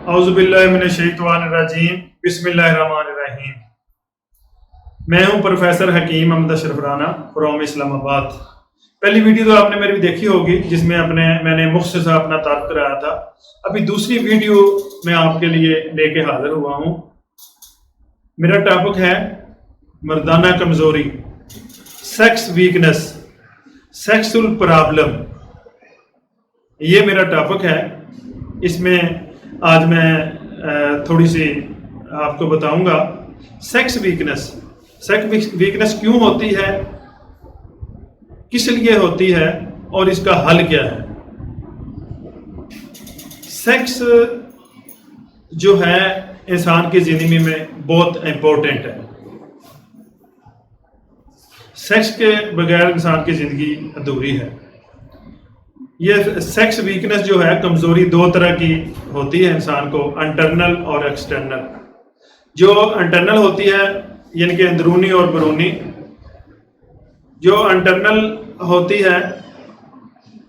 اعوذ باللہ من الشیطان الرجیم بسم اللہ الرحمن الرحیم۔ میں ہوں پروفیسر حکیم احمد اشرف رانا فرام اسلام آباد۔ پہلی ویڈیو تو آپ نے میری دیکھی ہوگی جس میں میں نے مختصر اپنا تعارف کرایا تھا۔ ابھی دوسری ویڈیو میں آپ کے لیے لے کے حاضر ہوا ہوں۔ میرا ٹاپک ہے مردانہ کمزوری، سیکس ویکنس، سیکسول پرابلم، یہ میرا ٹاپک ہے۔ اس میں آج میں تھوڑی سی آپ کو بتاؤں گا سیکس ویکنس کیوں ہوتی ہے، کس لیے ہوتی ہے اور اس کا حل کیا ہے۔ سیکس جو ہے انسان کی زندگی میں بہت امپورٹنٹ ہے۔ سیکس کے بغیر انسان کی زندگی ادھوری ہے۔ یہ سیکس ویکنس جو ہے کمزوری دو طرح کی ہوتی ہے انسان کو، انٹرنل اور ایکسٹرنل۔ جو انٹرنل ہوتی ہے یعنی کہ اندرونی اور بیرونی، جو انٹرنل ہوتی ہے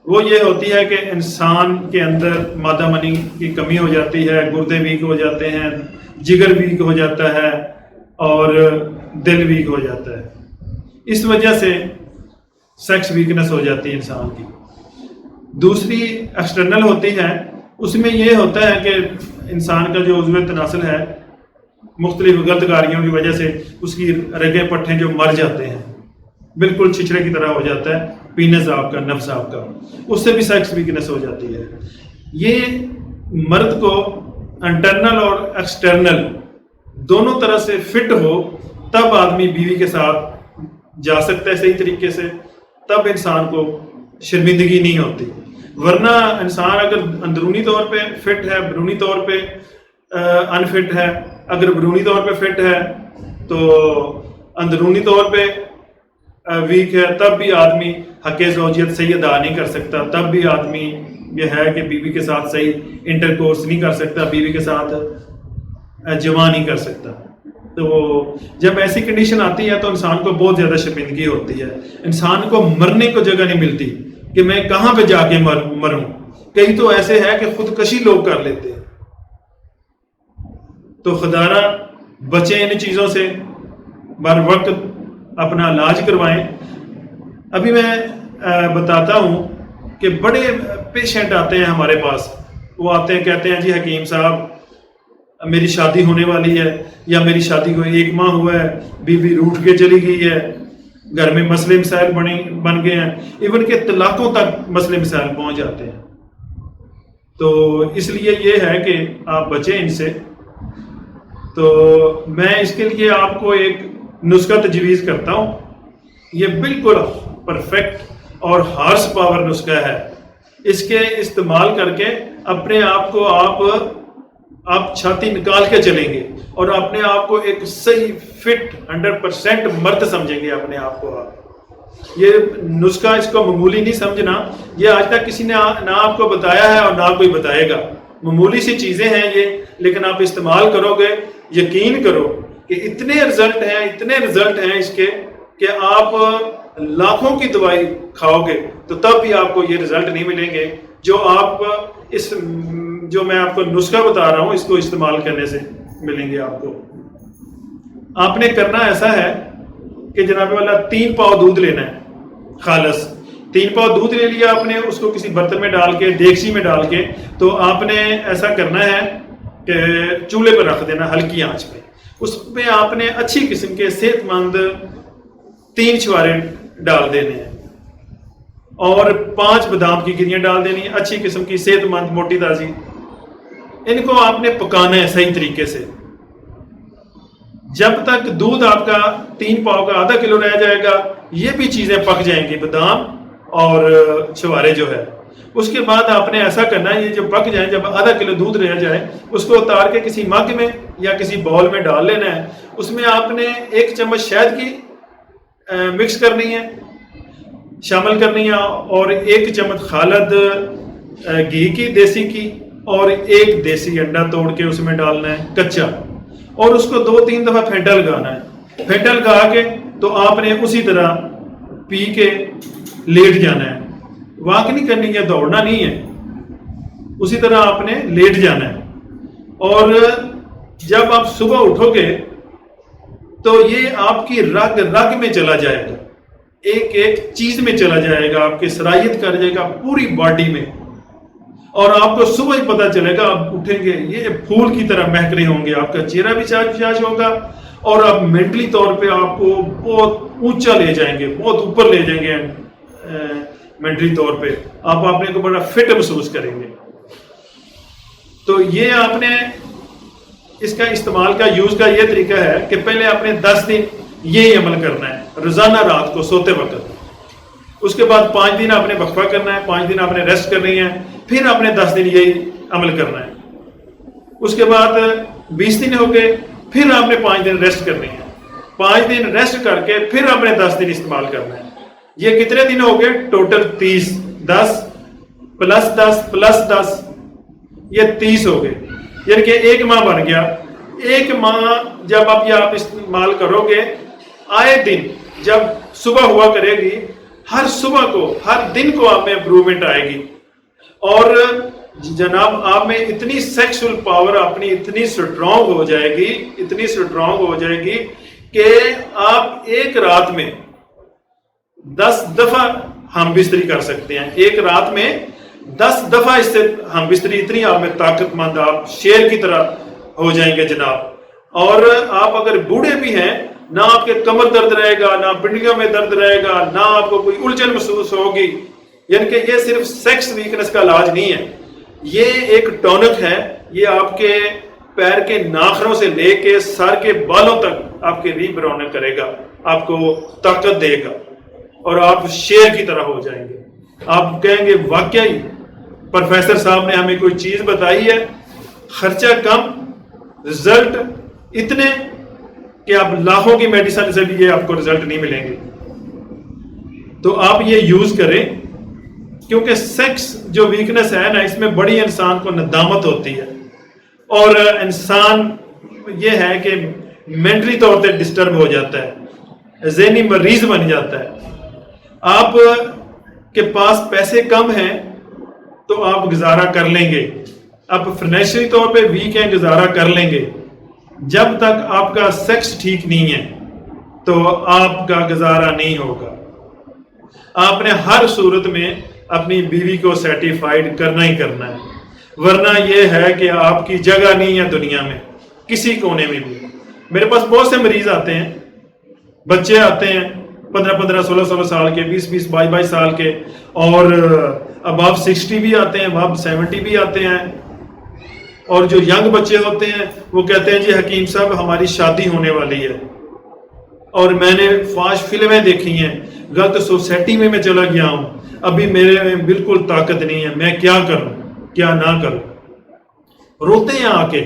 وہ یہ ہوتی ہے کہ انسان کے اندر مادہ منی کی کمی ہو جاتی ہے، گردے ویک ہو جاتے ہیں، جگر ویک ہو جاتا ہے اور دل ویک ہو جاتا ہے۔ اس وجہ سے سیکس ویکنس ہو جاتی ہے انسان کی۔ دوسری ایکسٹرنل ہوتی ہے، اس میں یہ ہوتا ہے کہ انسان کا جو عضو تناسل ہے مختلف غلط کاریوں کی وجہ سے اس کی رگیں پٹھیں جو مر جاتے ہیں، بالکل چھچڑے کی طرح ہو جاتا ہے، پینس آپ کا، نفس آپ کا، اس سے بھی سیکس ویکنس ہو جاتی ہے۔ یہ مرد کو انٹرنل اور ایکسٹرنل دونوں طرح سے فٹ ہو تب آدمی بیوی کے ساتھ جا سکتا ہے صحیح طریقے سے، تب انسان کو شرمندگی نہیں ہوتی۔ ورنہ انسان اگر اندرونی طور پہ فٹ ہے، بیرونی طور پہ انفٹ ہے، اگر بیرونی طور پہ فٹ ہے تو اندرونی طور پہ ویک ہے، تب بھی آدمی حق زوجیت صحیح ادا نہیں کر سکتا، تب بھی آدمی یہ ہے کہ بیوی کے ساتھ صحیح انٹر کورس نہیں کر سکتا، بیوی کے ساتھ جمع نہیں کر سکتا۔ تو جب ایسی کنڈیشن آتی ہے تو انسان کو بہت زیادہ شرمندگی ہوتی ہے، انسان کو مرنے کو جگہ نہیں ملتی کہ میں کہاں پہ جا کے مروں۔ کئی تو ایسے ہے کہ خودکشی لوگ کر لیتے ہیں۔ تو خدارہ بچیں ان چیزوں سے، بر وقت اپنا علاج کروائیں۔ ابھی میں بتاتا ہوں کہ بڑے پیشنٹ آتے ہیں ہمارے پاس، وہ آتے ہیں کہتے ہیں جی حکیم صاحب میری شادی ہونے والی ہے، یا میری شادی کو 1 ماہ ہوا ہے، بیوی روٹھ کے چلی گئی ہے، گھر میں مسئلے مسائل بن گئے ہیں، ایون کہ طلاقوں تک مسئلے مسائل پہنچ جاتے ہیں۔ تو اس لیے یہ ہے کہ آپ بچیں ان سے۔ تو میں اس کے لیے آپ کو ایک نسخہ تجویز کرتا ہوں، یہ بالکل پرفیکٹ اور ہارس پاور نسخہ ہے۔ اس کے استعمال کر کے اپنے آپ کو آپ چھاتی نکال کے چلیں گے اور اپنے آپ کو ایک صحیح فٹ 100% مرد سمجھیں گے اپنے آپ کو۔ آپ یہ نسخہ اس کو معمولی نہیں سمجھنا، یہ آج تک کسی نے نہ آپ کو بتایا ہے اور نہ کوئی بتائے گا۔ معمولی سی چیزیں ہیں یہ، لیکن آپ استعمال کرو گے، یقین کرو کہ اتنے رزلٹ ہیں اس کے کہ آپ لاکھوں کی دوائی کھاؤ گے تو تب بھی آپ کو یہ رزلٹ نہیں ملیں گے جو میں آپ کو نسخہ بتا رہا ہوں، اس کو استعمال کرنے سے ملیں گے آپ کو۔ آپ نے کرنا ایسا ہے کہ جناب والا 3 پاؤ دودھ لینا ہے خالص۔ 3 پاؤ دودھ لے لیا آپ نے، اس کو کسی برتن میں ڈال کے، دیگچی میں ڈال کے، تو آپ نے ایسا کرنا ہے کہ چولہے پر رکھ دینا ہلکی آنچ پہ۔ اس میں آپ نے اچھی قسم کے صحت مند 3 چھوارے ڈال دینے ہیں اور 5 بادام کی گریاں ڈال دینی، اچھی قسم کی صحت مند موٹی تازی۔ ان کو آپ نے پکانا ہے صحیح طریقے سے جب تک دودھ آپ کا 3 پاؤ کا آدھا کلو رہ جائے گا، یہ بھی چیزیں پک جائیں گی، بادام اور چھوارے جو ہے۔ اس کے بعد آپ نے ایسا کرنا ہے، یہ جو پک جائیں، جب آدھا کلو دودھ رہ جائے اس کو اتار کے کسی مگ میں یا کسی باؤل میں ڈال لینا ہے۔ اس میں آپ نے 1 چمچ شہد کی مکس کرنی ہے، شامل کرنی ہے، اور 1 چمچ خالد گھی کی، دیسی کی، اور 1 دیسی انڈا توڑ کے اس میں ڈالنا ہے کچا، اور اس کو 2-3 دفعہ پھینٹا لگانا ہے۔ پھینٹا لگا کے تو آپ نے اسی طرح پی کے لیٹ جانا ہے، واک نہیں کرنی ہے، دوڑنا نہیں ہے، اسی طرح آپ نے لیٹ جانا ہے۔ اور جب آپ صبح اٹھو گے تو یہ آپ کی رگ رگ میں چلا جائے گا، ایک ایک چیز میں چلا جائے گا، آپ کی صلاحیت کر جائے گا پوری باڈی میں، اور آپ کو صبح ہی پتہ چلے گا، آپ اٹھیں گے یہ پھول کی طرح مہک رہے ہوں گے، آپ کا چہرہ بھی چاچ ہوگا، اور آپ مینٹلی طور پہ آپ کو بہت اونچا لے جائیں گے، بہت اوپر لے جائیں گے، مینٹلی طور پہ آپ اپنے کو بڑا فٹ محسوس کریں گے۔ تو یہ آپ نے اس کا استعمال کا یوز کا یہ طریقہ ہے کہ پہلے آپ نے 10 دن یہی عمل کرنا ہے روزانہ رات کو سوتے وقت، اس کے بعد 5 دن آپ نے وقفہ کرنا ہے، 5 دن آپ نے ریسٹ کرنی ہے، پھر آپ نے 10 دن یہی عمل کرنا ہے، اس کے بعد 20 دن ہو گئے، پھر آپ نے 5 دن ریسٹ کرنی ہے، 5 دن ریسٹ کر کے پھر آپ نے 10 دن استعمال کرنا ہے۔ یہ کتنے دن ہو گئے؟ ٹوٹل 30، 10 پلس 10 پلس 10، یہ 30 ہو گئے، یعنی کہ 1 ماہ بن گیا۔ 1 ماہ جب آپ استعمال کرو گے، آئے دن جب صبح ہوا کرے گی، ہر صبح کو ہر دن کو آپ میں امپروومنٹ آئے گی، اور جناب آپ میں اتنی سیکسول پاور اپنی اتنی سٹرونگ ہو جائے گی، اتنی سٹرونگ ہو جائے گی کہ آپ ایک رات میں 10 دفعہ ہم بستری کر سکتے ہیں، ایک رات میں 10 دفعہ اس سے ہم بستری، اتنی آپ میں طاقت مند، آپ شیر کی طرح ہو جائیں گے جناب۔ اور آپ اگر بوڑھے بھی ہیں، نہ آپ کے کمر درد رہے گا، نہ پنڈلیوں میں درد رہے گا، نہ آپ کو کوئی الجھن محسوس ہوگی، یعنی کہ یہ صرف سیکس ویکنس کا علاج نہیں ہے، یہ ایک ٹونک ہے، یہ آپ کے پیر کے ناخنوں سے لے کے سر کے بالوں تک آپ کے ریب رونق کرے گا، آپ کو طاقت دے گا، اور آپ شیر کی طرح ہو جائیں گے۔ آپ کہیں گے واقعی پروفیسر صاحب نے ہمیں کوئی چیز بتائی ہے، خرچہ کم، رزلٹ اتنے کہ آپ لاکھوں کی میڈیسن سے بھی یہ آپ کو رزلٹ نہیں ملیں گے۔ تو آپ یہ یوز کریں، کیونکہ سیکس جو ویکنس ہے نا، اس میں بڑی انسان کو ندامت ہوتی ہے، اور انسان یہ ہے کہ مینٹلی طور پہ ڈسٹرب ہو جاتا ہے، ذہنی مریض بن جاتا ہے۔ آپ کے پاس پیسے کم ہیں تو آپ گزارا کر لیں گے، آپ فائنینشلی طور پہ ویک ہیں، گزارا کر لیں گے، جب تک آپ کا سیکس ٹھیک نہیں ہے تو آپ کا گزارا نہیں ہوگا۔ آپ نے ہر صورت میں اپنی بیوی کو سیٹیفائیڈ کرنا ہی کرنا ہے، ورنہ یہ ہے کہ آپ کی جگہ نہیں ہے دنیا میں کسی کونے میں بھی۔ میرے پاس بہت سے مریض آتے ہیں، بچے آتے ہیں 15-15 16-16 سال کے، 20-20 22-22 سال کے، اور اب آپ 60 بھی آتے ہیں، اب 70 بھی آتے ہیں، اور جو ینگ بچے ہوتے ہیں وہ کہتے ہیں جی حکیم صاحب ہماری شادی ہونے والی ہے، اور میں نے فاش فلمیں دیکھی ہیں، غلط سوسائٹی میں چلا گیا ہوں، ابھی میرے میں بالکل طاقت نہیں ہے، میں کیا کروں کیا نہ کروں۔ روتے ہیں آ کے،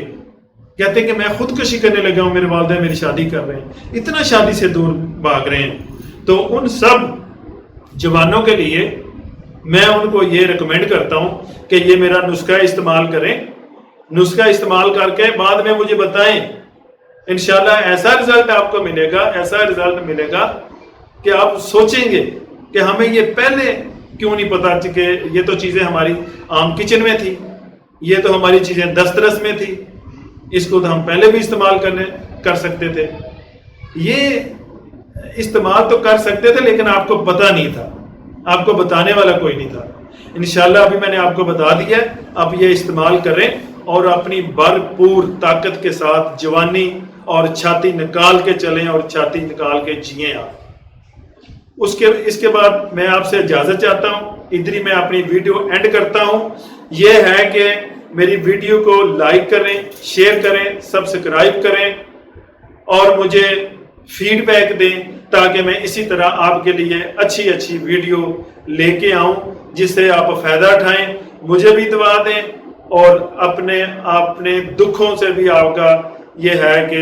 کہتے ہیں کہ میں خودکشی کرنے لگا ہوں، میرے والدین میری شادی کر رہے ہیں، اتنا شادی سے دور بھاگ رہے ہیں۔ تو ان سب جوانوں کے لیے میں ان کو یہ ریکمینڈ کرتا ہوں کہ یہ میرا نسخہ استعمال کریں، نسخہ استعمال کر کے بعد میں مجھے بتائیں، انشاءاللہ ایسا رزلٹ آپ کو ملے گا، ایسا رزلٹ ملے گا کہ آپ سوچیں گے کہ ہمیں یہ پہلے کیوں نہیں پتا کہ یہ تو چیزیں ہماری عام کچن میں تھی، یہ تو ہماری چیزیں دسترس میں تھی، اس کو تو ہم پہلے بھی استعمال کر سکتے تھے۔ یہ استعمال تو کر سکتے تھے لیکن آپ کو پتہ نہیں تھا، آپ کو بتانے والا کوئی نہیں تھا۔ انشاءاللہ ابھی میں نے آپ کو بتا دیا، آپ یہ استعمال کریں اور اپنی بھرپور طاقت کے ساتھ جوانی اور چھاتی نکال کے چلیں اور چھاتی نکال کے جئیں آپ۔ اس کے بعد میں آپ سے اجازت چاہتا ہوں، ادھر ہی میں اپنی ویڈیو اینڈ کرتا ہوں۔ یہ ہے کہ میری ویڈیو کو لائک کریں، شیئر کریں، سبسکرائب کریں، اور مجھے فیڈ بیک دیں تاکہ میں اسی طرح آپ کے لیے اچھی اچھی ویڈیو لے کے آؤں جس سے آپ فائدہ اٹھائیں، مجھے بھی دعا دیں، اور اپنے دکھوں سے بھی آپ کا یہ ہے کہ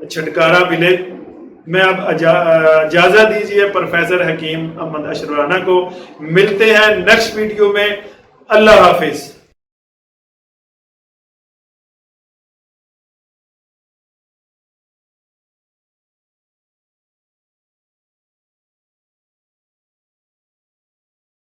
چھٹکارا ملے۔ میں اب اجازت دیجیے پروفیسر حکیم احمد اشرف رانا کو، ملتے ہیں نیکسٹ ویڈیو میں، اللہ حافظ۔